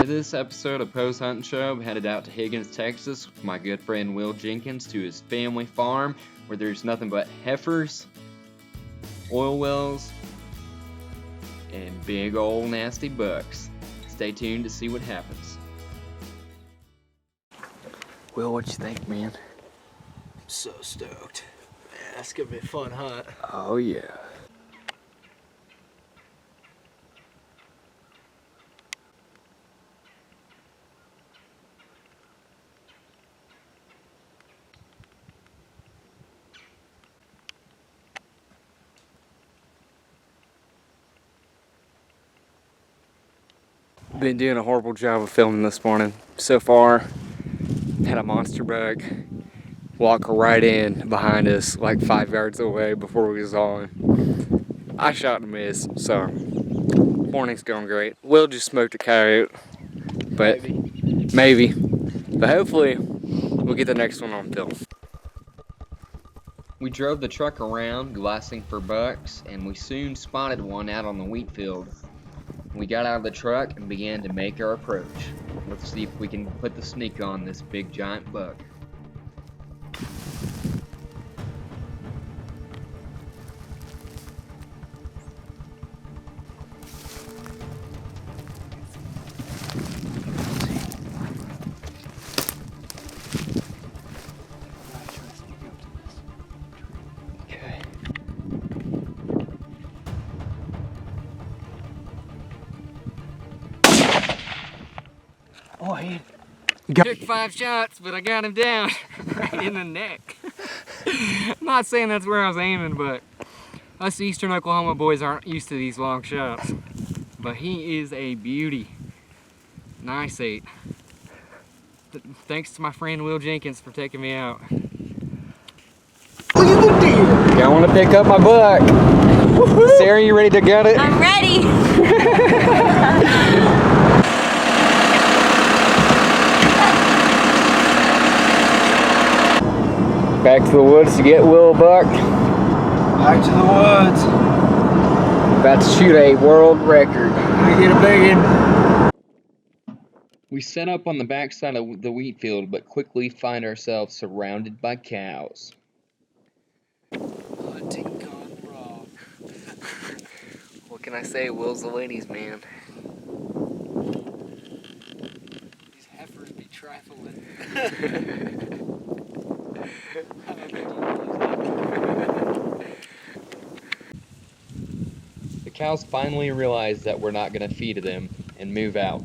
this episode of Post Hunting Show, I'm headed out to Higgins, Texas with my good friend Will Jenkins to his family farm where there's nothing but heifers, oil wells, and big old nasty bucks. Stay tuned to see what happens. Will, what you think, man? I'm so stoked. Man, that's gonna be a fun hunt. Oh yeah. Been doing a horrible job of filming this morning. So far, had a monster buck walk right in behind us like 5 yards away before we was on. I shot and missed, so morning's going great. Will just smoked a coyote, but maybe. But hopefully we'll get the next one on film. We drove the truck around glassing for bucks, and we soon spotted one out on the wheat field. We got out of the truck and began to make our approach. Let's see if we can put the sneak on this big giant buck. Oh, he Took 5 shots, but I got him down right in the neck. I'm not saying that's where I was aiming, but us Eastern Oklahoma boys aren't used to these long shots. But he is a beauty. Nice 8. Thanks to my friend Will Jenkins for taking me out. look at the deer. I want to pick up my buck. Sarah, you ready to gut it? I'm ready. Back to the woods to get Will a buck. Back to the woods. About to shoot a world record. I get a big one. We set up on the backside of the wheat field, but quickly find ourselves surrounded by cows. Hunting gone wrong. What can I say? Will's the ladies' man. These heifers be trifling. The cows finally realize that we're not going to feed them and move out,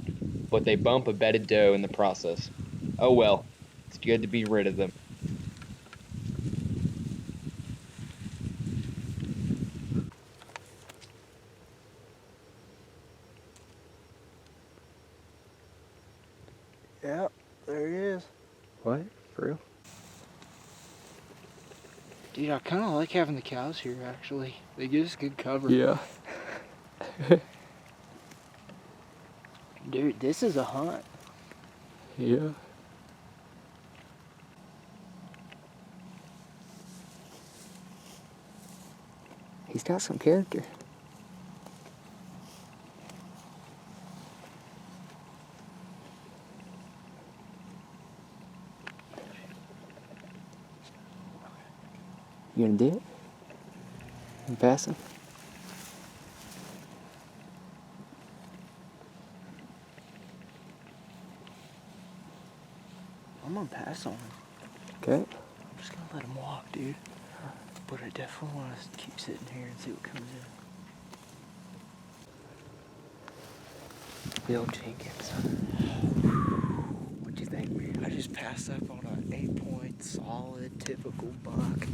but they bump a bedded doe in the process. Oh well, it's good to be rid of them. Yep, there he is. What? For real? Dude, I kind of like having the cows here, actually. They give us good cover. Yeah. Dude, this is a hunt. Yeah. He's got some character. You gonna do it? You pass him? I'm gonna pass on him. Okay. I'm just gonna let him walk, dude. But I definitely want to keep sitting here and see what comes in. Will Jenkins. What do you think, man? I just passed up on an 8-point, solid, typical buck.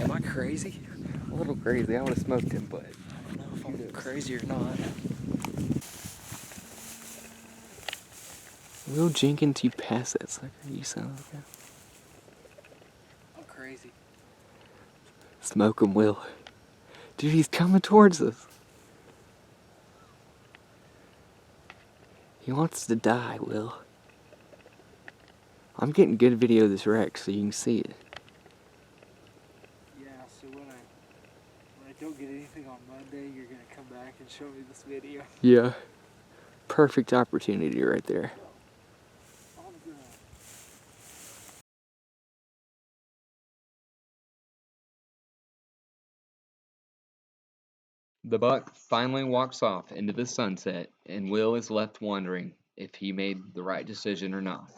Am I crazy? A little crazy. I would have smoked him, but I don't know if I'm crazy or not. Will Jenkins, you pass that sucker. You sound like that. I'm crazy. Smoke him, Will. Dude, he's coming towards us. He wants to die, Will. I'm getting good video of this wreck so you can see it. Yeah, so when I don't get anything on Monday, you're gonna come back and show me this video. Yeah. perfect opportunity right there. The buck finally walks off into the sunset, and Will is left wondering if he made the right decision or not.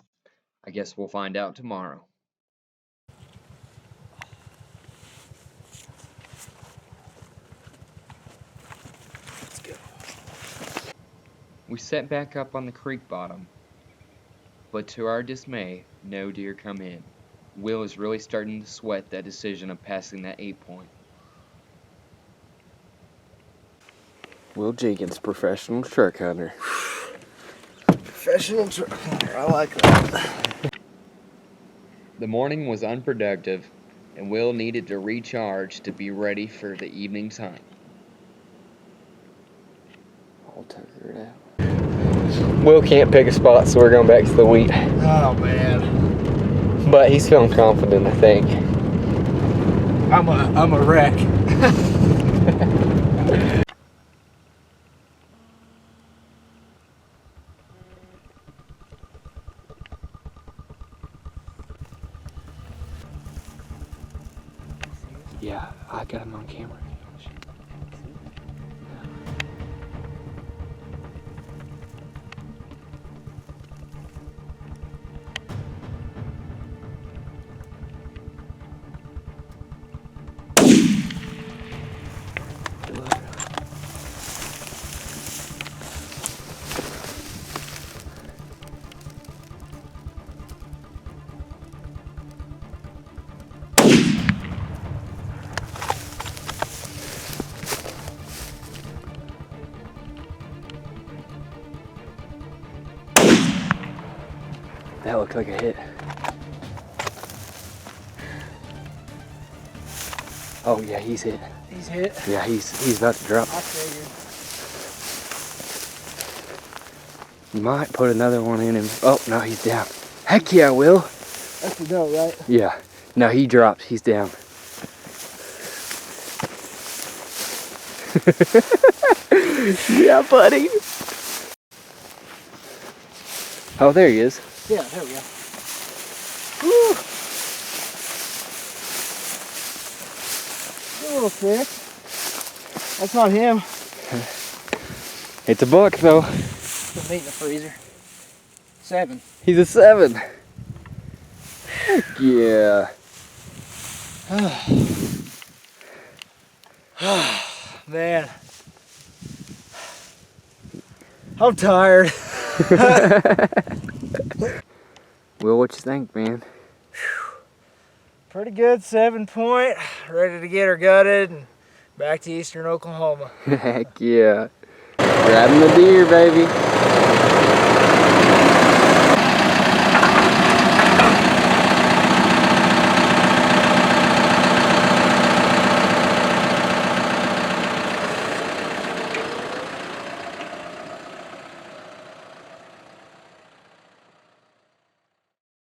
I guess we'll find out tomorrow. Let's go. We set back up on the creek bottom, but to our dismay, no deer come in. Will is really starting to sweat that decision of passing that 8-point. Will Jenkins, professional truck hunter. Professional truck hunter, I like that. The morning was unproductive, and Will needed to recharge to be ready for the evening's hunt. I'll tucker it out. Will can't pick a spot, so we're going back to the wheat. Oh man. But he's feeling confident, I think. I'm a wreck. Yeah, I got him on camera. That looked like a hit. Oh yeah, he's hit. He's hit. Yeah, he's about to drop. I figured. You might put another one in him. Oh no, he's down. Heck yeah, Will. That's the note, right? Yeah. No, he drops. He's down. Yeah, buddy. Oh, there he is. Yeah, there we go. Woo! A little thick. That's not him. It's a buck though. Put meat in the freezer. 7. He's a 7. Heck yeah. Man. I'm tired. Will, what you think, man? Pretty good 7-point. Ready to get her gutted and back to eastern Oklahoma. Heck yeah. Grabbing the deer, baby.